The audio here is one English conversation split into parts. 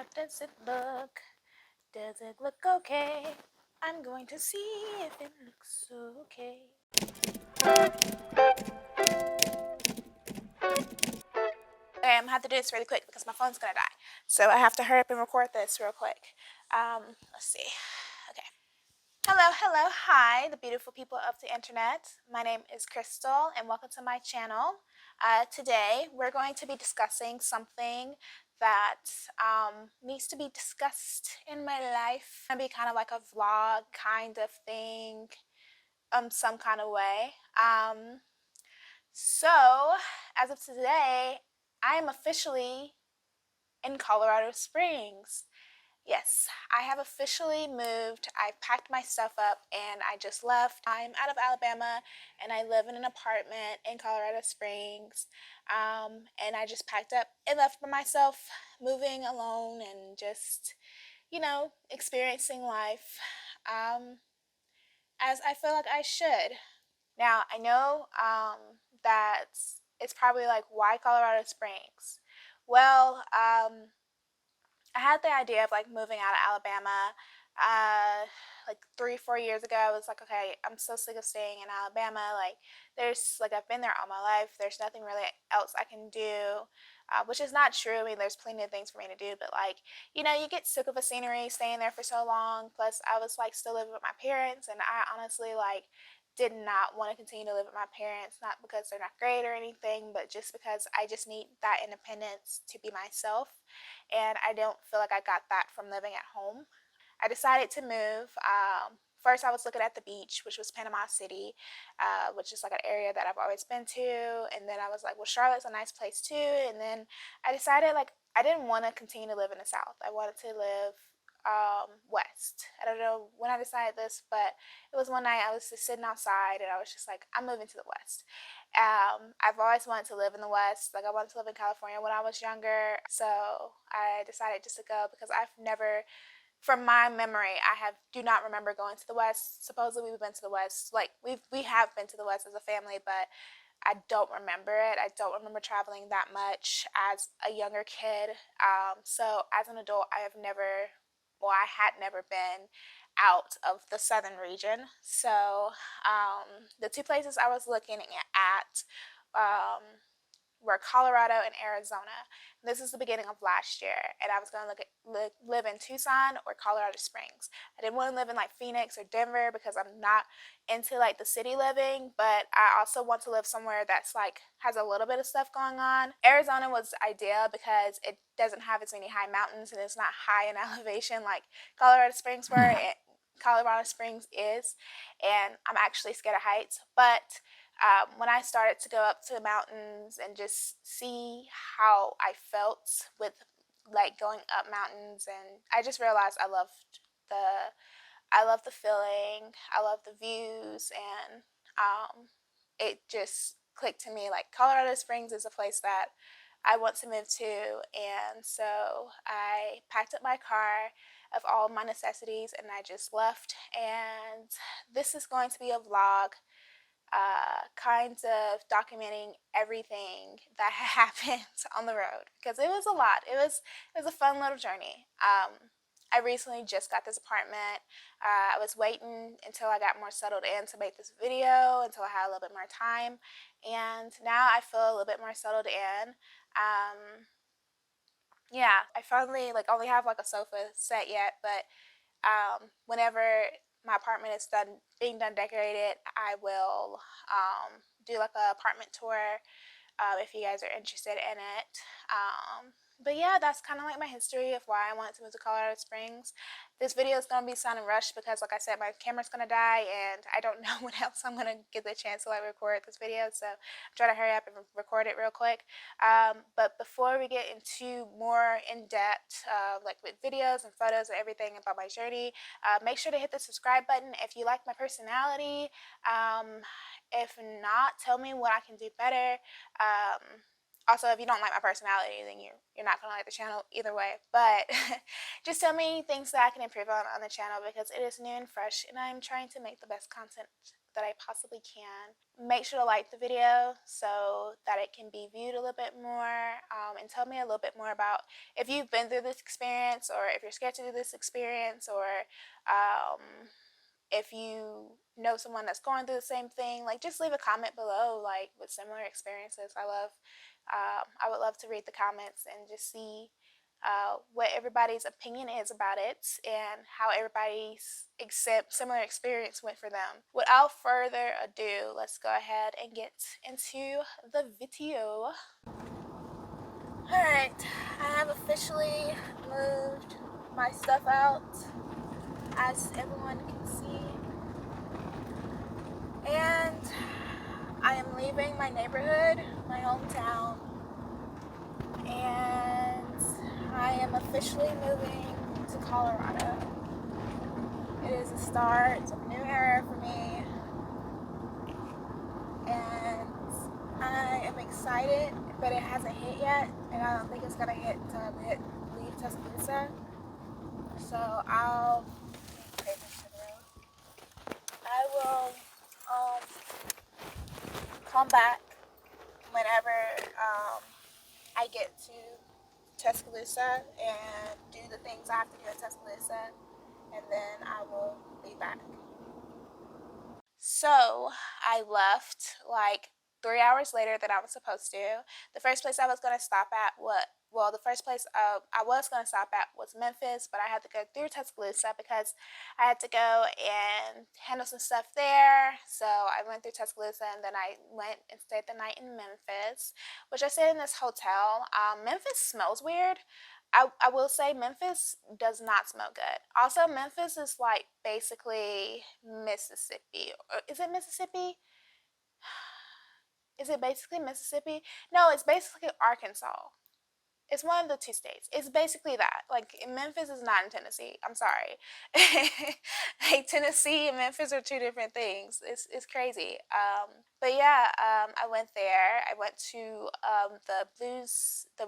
How does it look? Does it look okay? I'm going to see if it looks okay. Okay, I'm gonna have to do this really quick because my phone's gonna die. So I have to hurry up and record this real quick. Let's see. Okay. Hello, hi, the beautiful people of the internet. My name is Crystal, and welcome to my channel. Today, we're going to be discussing something that needs to be discussed in my life. It's gonna be kind of like a vlog kind of thing, some kind of way. So, as of today, I am officially in Colorado Springs. Yes, I have officially moved. I packed my stuff up and I just left. I'm out of Alabama and I live in an apartment in Colorado Springs. And I just packed up and left by myself, moving alone and just, experiencing life as I feel like I should. Now, I know that it's probably like, why Colorado Springs? Well, I had the idea of like moving out of Alabama like 3-4 years ago. I was like, okay, I'm so sick of staying in Alabama. Like, I've been there all my life. There's nothing really else I can do, which is not true. I mean, there's plenty of things for me to do, but like, you get sick of a scenery staying there for so long. Plus, I was like still living with my parents, and I honestly like did not want to continue to live with my parents, not because they're not great or anything, but just because I just need that independence to be myself. And I don't feel like I got that from living at home. I decided to move. First, I was looking at the beach, which was Panama City, which is like an area that I've always been to. And then I was like, well, Charlotte's a nice place too. And then I decided like I didn't want to continue to live in the South. I wanted to live west. I don't know when I decided this, but it was one night I was just sitting outside and I was just like, I'm moving to the west. I've always wanted to live in the West. Like, I wanted to live in California when I was younger. So I decided just to go because I've never, from my memory, do not remember going to the West. Supposedly we've been to the West. Like, we have been to the West as a family, but I don't remember it. I don't remember traveling that much as a younger kid. So as an adult, I had never been out of the southern region. So the two places I was looking at um, were Colorado and Arizona. This is the beginning of last year, and I was going to live in Tucson or Colorado Springs. I didn't want to live in like Phoenix or Denver because I'm not into like the city living, but I also want to live somewhere that's like has a little bit of stuff going on. Arizona was ideal because it doesn't have as many high mountains and it's not high in elevation like Colorado Springs were. Colorado Springs is, and I'm actually scared of heights, but when I started to go up to the mountains and just see how I felt with like going up mountains, and I just realized the I love the feeling, I love the views, and it just clicked to me like Colorado Springs is a place that I want to move to. And so I packed up my car of all my necessities and I just left. And this is going to be a vlog, kind of documenting everything that happened on the road because it was a lot. It was a fun little journey. I recently just got this apartment. I was waiting until I got more settled in to make this video, until I had a little bit more time, and now I feel a little bit more settled in. Yeah, I finally like only have like a sofa set yet, but whenever my apartment is being done decorated, I will do like a apartment tour if you guys are interested in it. But yeah, that's kind of like my history of why I wanted to move to Colorado Springs. This video is going to be sounding rushed because, like I said, my camera's going to die and I don't know when else I'm going to get the chance to like record this video. So I'm trying to hurry up and record it real quick. But before we get into more in-depth, like with videos and photos and everything about my journey, make sure to hit the subscribe button if you like my personality. If not, tell me what I can do better. Also, if you don't like my personality, then you're not gonna like the channel either way. But just tell me things that I can improve on the channel because it is new and fresh, and I'm trying to make the best content that I possibly can. Make sure to like the video so that it can be viewed a little bit more, and tell me a little bit more about if you've been through this experience, or if you're scared to do this experience, or if you know someone that's going through the same thing. Like, just leave a comment below, like, with similar experiences. I would love to read the comments and just see what everybody's opinion is about it, and how everybody's similar experience went for them. Without further ado, let's go ahead and get into the video. Alright, I have officially moved my stuff out, as everyone can see, and I am leaving my neighborhood, my hometown, and I am officially moving to Colorado. It is the start of a new era for me, and I am excited, but it hasn't hit yet, and I don't think it's gonna hit until I leave Tuscaloosa. So I'll I will come back whenever I get to Tuscaloosa and do the things I have to do at Tuscaloosa, and then I will be back. So I left like 3 hours later than I was supposed to. The first place I was going to stop at the first place I was going to stop at was Memphis, but I had to go through Tuscaloosa because I had to go and handle some stuff there. So I went through Tuscaloosa, and then I went and stayed the night in Memphis, which I stayed in this hotel. Memphis smells weird. I will say Memphis does not smell good. Also, Memphis is like basically Mississippi. Is it Mississippi? Is it basically Mississippi? No, it's basically Arkansas. It's one of the two states. It's basically that. Like, Memphis is not in Tennessee. I'm sorry. Like, Tennessee and Memphis are two different things. It's crazy. But yeah, I went there. I went to the blues, the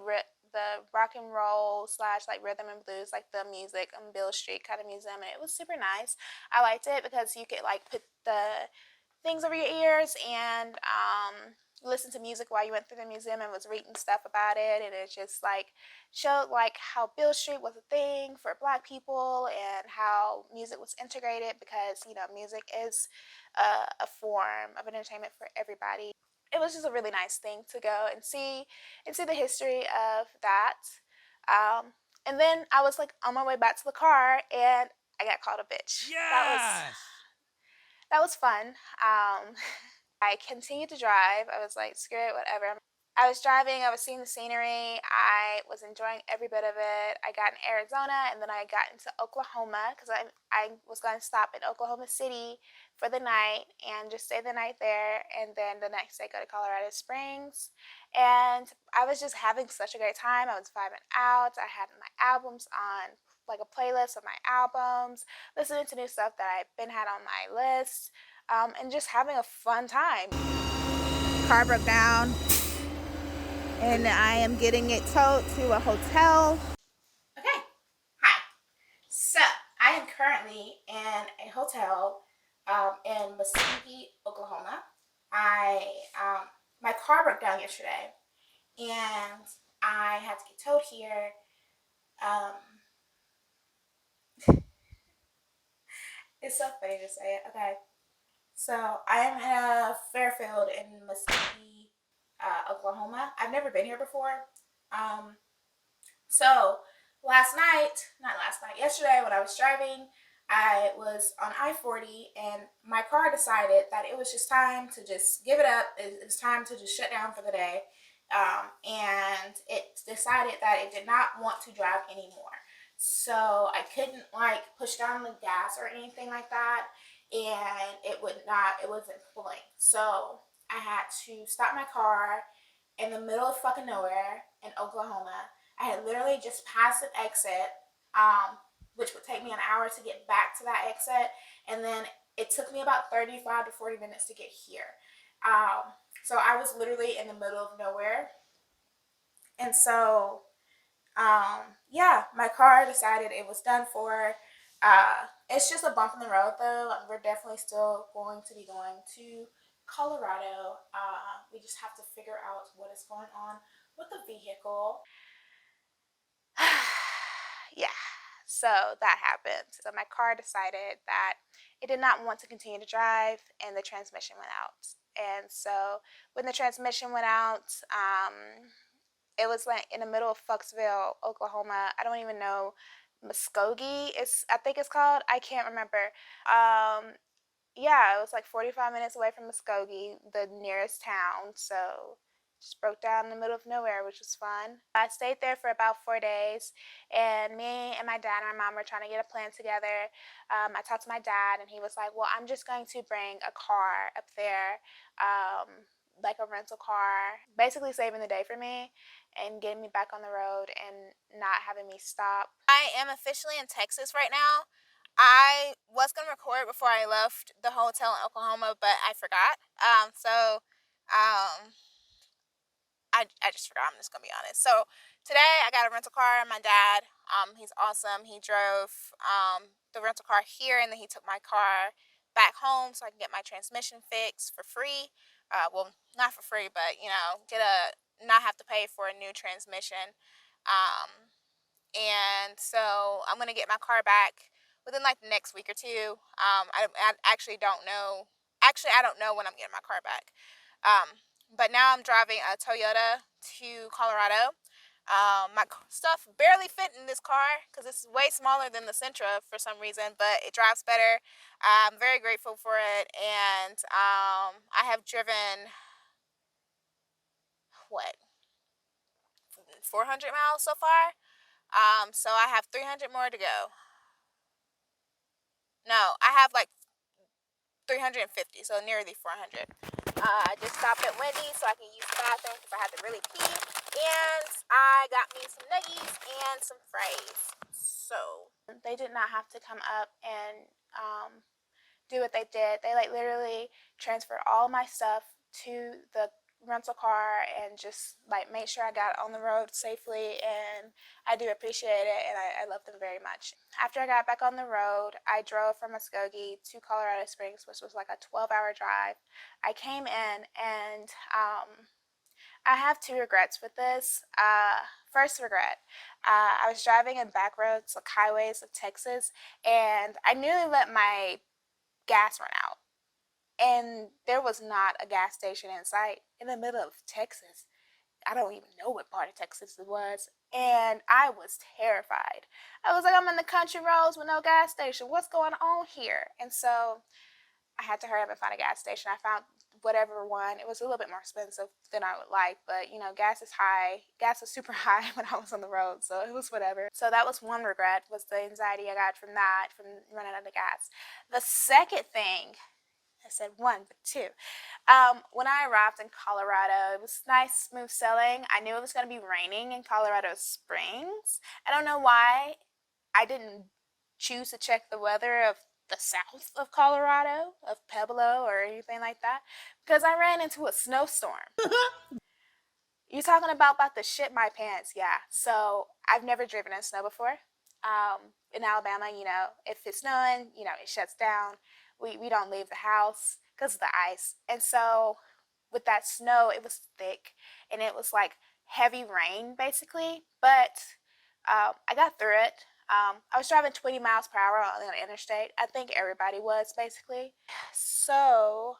rock and roll slash like rhythm and blues, like the music on Beale Street kind of museum, and it was super nice. I liked it because you could like put the things over your ears and listen to music while you went through the museum, and was reading stuff about it, and it just like showed like how Beale Street was a thing for Black people, and how music was integrated, because music is a form of entertainment for everybody. It was just a really nice thing to go and see the history of that. Um, and then I was like on my way back to the car, and I got called a bitch. Yes. That was fun. I continued to drive. I was like, screw it, whatever. I was driving, I was seeing the scenery, I was enjoying every bit of it. I got in Arizona, and then I got into Oklahoma, because I was going to stop in Oklahoma City for the night and just stay the night there, and then the next day go to Colorado Springs. And I was just having such a great time. I was vibing out. I had my albums on, like a playlist of my albums, listening to new stuff that I've been had on my list, and just having a fun time. Car broke down, and I am getting it towed to a hotel. Okay, hi. So I am currently in a hotel in Mesquite, Oklahoma. I my car broke down yesterday, and I had to get towed here. It's so funny to say it. Okay, so I am in Fairfield in Mesquite, Oklahoma. I've never been here before. So yesterday when I was driving, I was on I-40, and my car decided that it was just time to just give it up. It's time to just shut down for the day. And it decided that it did not want to drive anymore. So I couldn't like push down the gas or anything like that, and it wasn't pulling. So I had to stop my car in the middle of fucking nowhere in Oklahoma. I had literally just passed an exit, which would take me an hour to get back to that exit, and then it took me about 35 to 40 minutes to get here. So I was literally in the middle of nowhere, and so yeah, my car decided it was done for. It's just a bump in the road though. We're definitely still going to be going to Colorado. We just have to figure out what is going on with the vehicle. Yeah, so that happened. So my car decided that it did not want to continue to drive and the transmission went out. And so when the transmission went out, it was like in the middle of Fucksville, Oklahoma. I don't even know. Muskogee is, I think it's called. I can't remember. Um, yeah, it was like 45 minutes away from Muskogee, the nearest town. So just broke down in the middle of nowhere, which was fun. I stayed there for about 4 days, and me and my dad and my mom were trying to get a plan together. I talked to my dad, and he was like, "Well, I'm just going to bring a car up there, like a rental car, basically saving the day for me and getting me back on the road and not having me stop." I am officially in Texas right now. I was going to record before I left the hotel in Oklahoma, but I forgot. Um, I just forgot. I'm just going to be honest. So today I got a rental car. My dad, he's awesome. He drove the rental car here, and then he took my car back home so I can get my transmission fixed for free. Well, not for free, but not have to pay for a new transmission. And so I'm gonna get my car back within like the next week or two. I actually don't know. Actually, I don't know when I'm getting my car back. But now I'm driving a Toyota to Colorado. My stuff barely fit in this car because it's way smaller than the Sentra for some reason, but it drives better. I'm very grateful for it, and I have driven what 400 miles so far. So I have 300 more to go. No, I have like 350, so nearly 400. I just stopped at Wendy's so I can use the bathroom because I had to really pee. And I got me some nuggies and some fries. So they did not have to come up and do what they did. They like literally transferred all my stuff to the rental car and just like made sure I got on the road safely, and I do appreciate it, and I love them very much. After I got back on the road, I drove from Muskogee to Colorado Springs, which was like a 12-hour drive. I came in, and I have two regrets with this. First regret, I was driving in back roads, like highways of Texas, and I nearly let my gas run out. And there was not a gas station in sight in the middle of Texas. I don't even know what part of Texas it was. And I was terrified. I was like, I'm in the country roads with no gas station. What's going on here? And so I had to hurry up and find a gas station. I found whatever one. It was a little bit more expensive than I would like, but gas is high. Gas was super high when I was on the road, so it was whatever. So that was one regret, was the anxiety I got from that, from running out of gas. The second thing, I said one, but two. When I arrived in Colorado, it was nice, smooth sailing. I knew it was going to be raining in Colorado Springs. I don't know why I didn't choose to check the weather of the south of Colorado, of Pueblo or anything like that, because I ran into a snowstorm. You talking about to shit my pants? Yeah. So I've never driven in snow before. In Alabama, if it's snowing, it shuts down. We don't leave the house because of the ice. And so with that snow, it was thick and it was like heavy rain basically. But I got through it. I was driving 20 miles per hour on the interstate. I think everybody was basically. So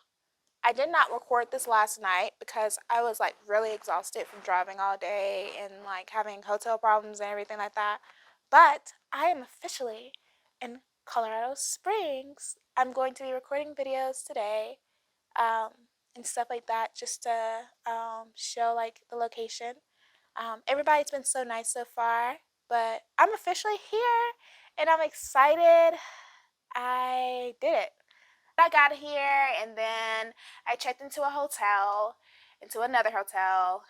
I did not record this last night because I was like really exhausted from driving all day and like having hotel problems and everything like that. But I am officially in Colorado Springs. I'm going to be recording videos today, um, and stuff like that, just to show like the location. Everybody's been so nice so far, but I'm officially here and I'm excited. I did it. I got here and then I checked into a hotel, into another hotel,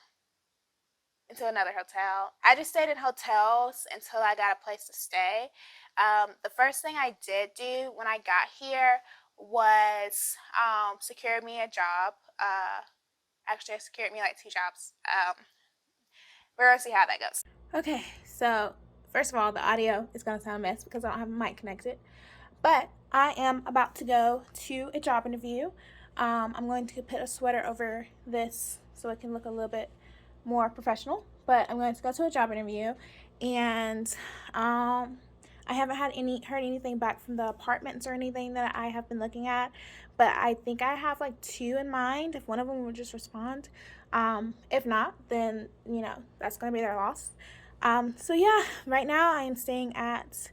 into another hotel. I just stayed in hotels until I got a place to stay. The first thing I did do when I got here was secure me a job. Actually, I secured me like two jobs. We're gonna see how that goes. Okay, so first of all, the audio is going to sound a mess because I don't have a mic connected. But I am about to go to a job interview. I'm going to put a sweater over this so it can look a little bit more professional. But I'm going to go to a job interview, and I haven't heard anything back from the apartments or anything that I have been looking at. But I think I have like two in mind. If one of them would just respond, if not, then that's going to be their loss. So yeah, right now I am staying at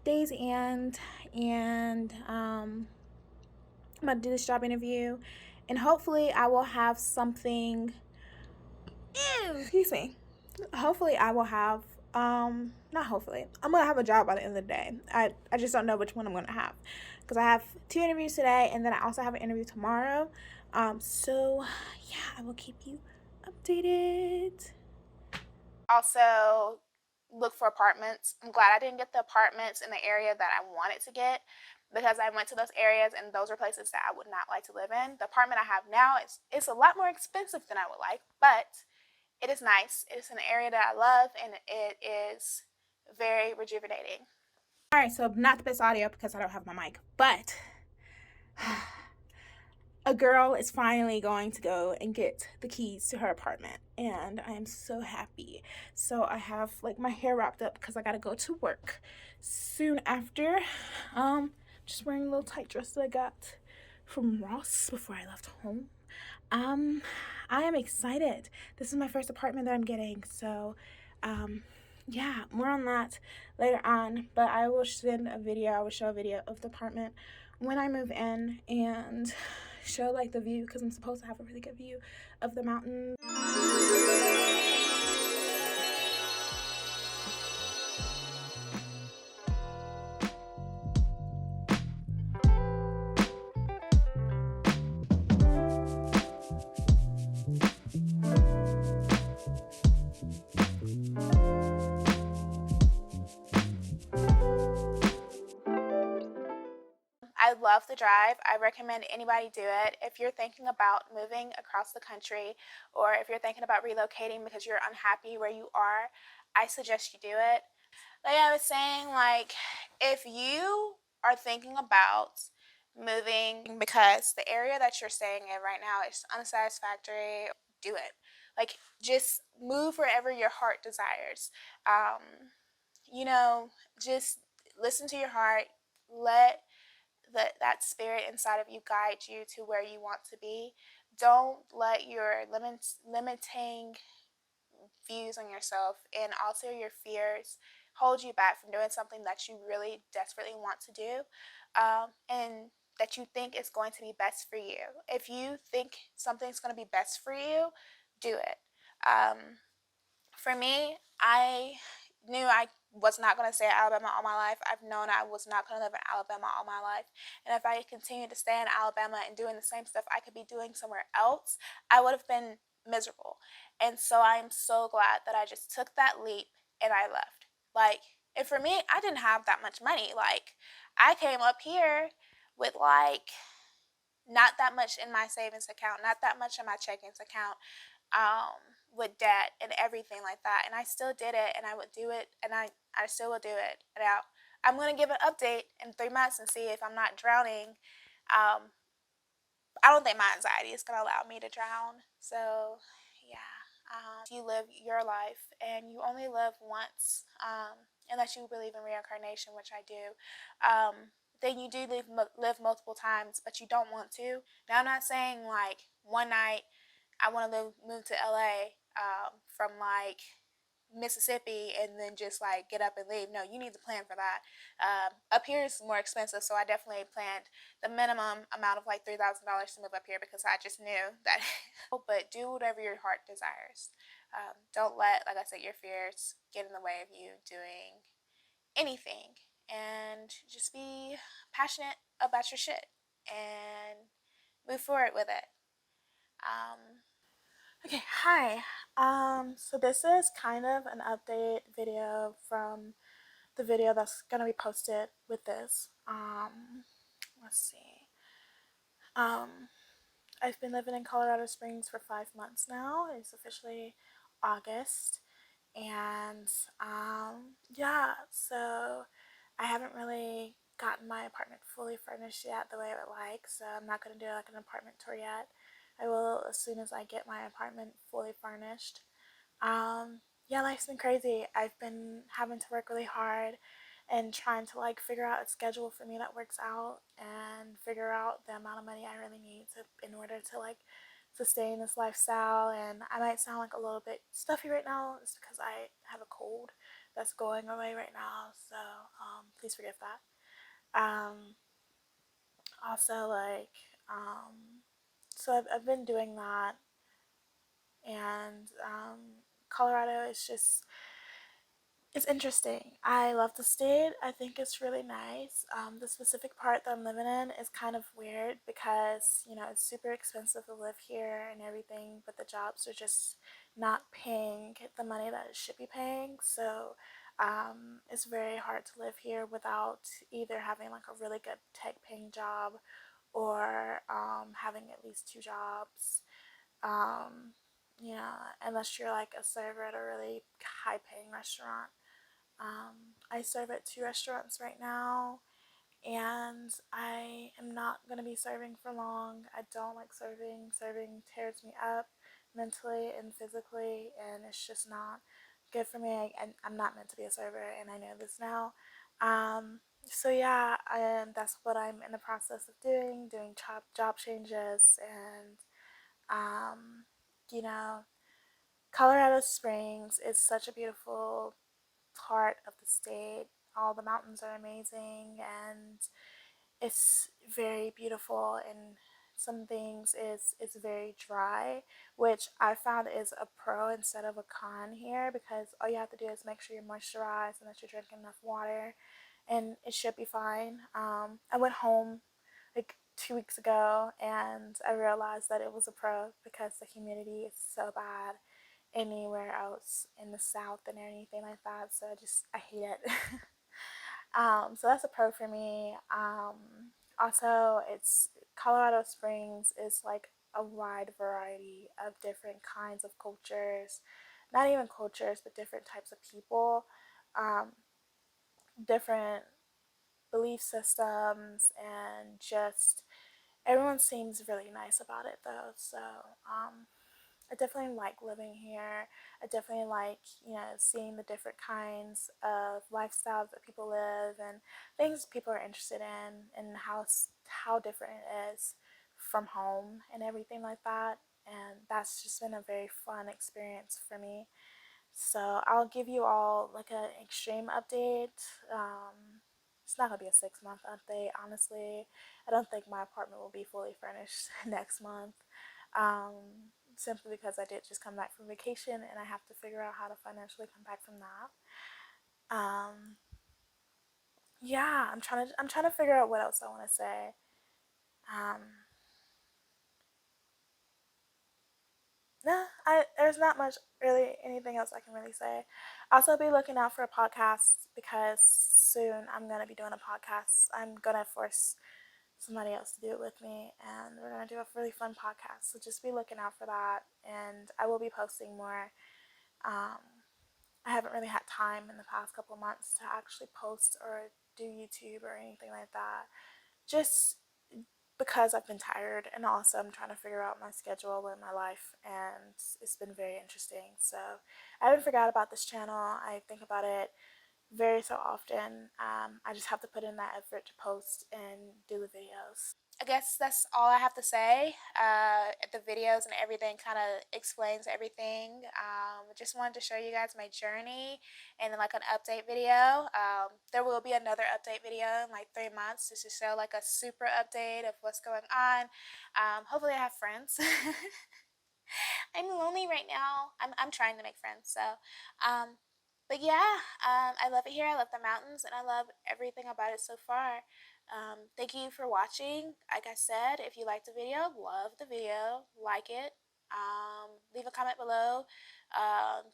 Days and I'm gonna do this job interview, and hopefully I will have something. Excuse me. Hopefully I will have not hopefully I'm gonna have a job by the end of the day. I just don't know which one I'm gonna have because I have two interviews today, and then I also have an interview tomorrow. So yeah, I will keep you updated. Also, look for apartments. I'm glad I didn't get the apartments in the area that I wanted to get, because I went to those areas and those are places that I would not like to live in. The apartment I have now is a lot more expensive than I would like, but it is nice. It's an area that I love, and it is very rejuvenating. All right, so not the best audio because I don't have my mic, but a girl is finally going to go and get the keys to her apartment, and I am so happy. So I have like my hair wrapped up because I gotta go to work soon after. Just wearing a little tight dress that I got from Ross before I left home. I am excited. This is my first apartment that I'm getting, so yeah, more on that later on. But I will send a video. I will show a video of the apartment when I move in and show like the view, because I'm supposed to have a really good view of the mountains. I love the drive. I recommend anybody do it. If you're thinking about moving across the country, or if you're thinking about relocating because you're unhappy where you are, I suggest you do it. Like I was saying, like, if you are thinking about moving because the area that you're staying in right now is unsatisfactory, do it. Like, just move wherever your heart desires. You know, just listen to your heart. Let that spirit inside of you guide you to where you want to be. Don't let your limiting views on yourself and also your fears hold you back from doing something that you really desperately want to do, and that you think is going to be best for you. If you think something's going to be best for you, do it. For me, I knew I was not going to stay in Alabama all my life. I've known I was not going to live in Alabama all my life. And if I continued to stay in Alabama and doing the same stuff I could be doing somewhere else, I would have been miserable. And so I'm so glad that I just took that leap and I left. Like, and for me, I didn't have that much money. Like, I came up here with like not that much in my savings account, not that much in my checkings account, with debt and everything like that. And I still did it, and I would do it, and I still will do it. Now, I'm going to give an update in 3 months and see if I'm not drowning. I don't think my anxiety is going to allow me to drown. So, yeah. You live your life, and you only live once, unless you believe in reincarnation, which I do. Then you do live multiple times, but you don't want to. Now, I'm not saying like one night I want to move to LA, from like Mississippi, and then just like get up and leave. No, you need to plan for that. Up here is more expensive, so I definitely planned the minimum amount of like $3,000 to move up here because I just knew that. But do whatever your heart desires. Don't let, like I said, your fears get in the way of you doing anything, and just be passionate about your shit and move forward with it. Okay, hi. So this is kind of an update video from the video that's gonna be posted with this. Let's see. I've been living in Colorado Springs for 5 months now. It's officially August, And yeah, so I haven't really gotten my apartment fully furnished yet the way I would like, so I'm not going to do like an apartment tour yet. I will as soon as I get my apartment fully furnished. Um, yeah, life's been crazy. I've been having to work really hard and trying to like figure out a schedule for me that works out and figure out the amount of money I really need to in order to like sustain this lifestyle. And I might sound like a little bit stuffy right now. It's because I have a cold that's going away right now. So please forgive that. Um, also, like, so I've been doing that, and Colorado is just it's interesting. I love the state. I think it's really nice. The specific part that I'm living in is kind of weird because, it's super expensive to live here and everything, but the jobs are just not paying the money that it should be paying. So it's very hard to live here without either having like a really good tech paying job or having at least two jobs. Um, unless you're like a server at a really high paying restaurant. I serve at two restaurants right now, and I am not going to be serving for long. I don't like serving. Serving tears me up mentally and physically, and it's just not good for me. I'm not meant to be a server, and I know this now. So yeah, that's what I'm in the process of doing job changes, and um, you know, Colorado Springs is such a beautiful part of the state. All the mountains are amazing and it's very beautiful, and some things is very dry, which I found is a pro instead of a con here, because all you have to do is make sure you're moisturized and that you're drinking enough water and it should be fine. I went home like 2 weeks ago and I realized that it was a pro because the humidity is so bad anywhere else in the south and anything like that. So I hate it. So that's a pro for me. Also, it's Colorado Springs is like a wide variety of different kinds of cultures, not even cultures, but different types of people, um, different belief systems, and just everyone seems really nice about it though. So I definitely like living here. I definitely like, seeing the different kinds of lifestyles that people live and things people are interested in and how different it is from home and everything like that. And that's just been a very fun experience for me. So I'll give you all like an extreme update. It's not gonna be a 6 month update, honestly. I don't think my apartment will be fully furnished next month. Simply because I did just come back from vacation and I have to figure out how to financially come back from that. Um, yeah, I'm trying to figure out what else I want to say. Um, there's not much really anything else I can really say. Also, be looking out for a podcast because soon I'm gonna be doing a podcast. I'm gonna force somebody else to do it with me, and we're gonna do a really fun podcast. So just be looking out for that, and I will be posting more. I haven't really had time in the past couple of months to actually post or do YouTube or anything like that. Just because I've been tired, and also I'm trying to figure out my schedule in my life, and it's been very interesting. So I haven't forgot about this channel. I think about it very so often. I just have to put in that effort to post and do the videos. I guess that's all I have to say. The videos and everything kind of explains everything. Just wanted to show you guys my journey and then like an update video. There will be another update video in like 3 months just to show like a super update of what's going on. Hopefully I have friends. I'm lonely right now. I'm trying to make friends. So, but yeah, I love it here. I love the mountains, and I love everything about it so far. Thank you for watching. Like I said, if you liked the video, love the video, like it. Leave a comment below.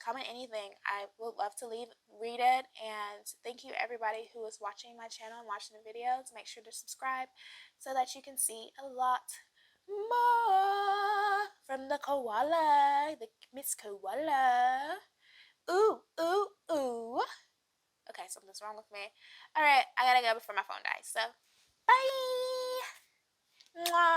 Comment anything. I would love to read it. And thank you everybody who is watching my channel and watching the videos. Make sure to subscribe so that you can see a lot more from the koala, the Miss Koala. Ooh, ooh, ooh. Okay, something's wrong with me. All right, I gotta go before my phone dies. So, bye. Mwah.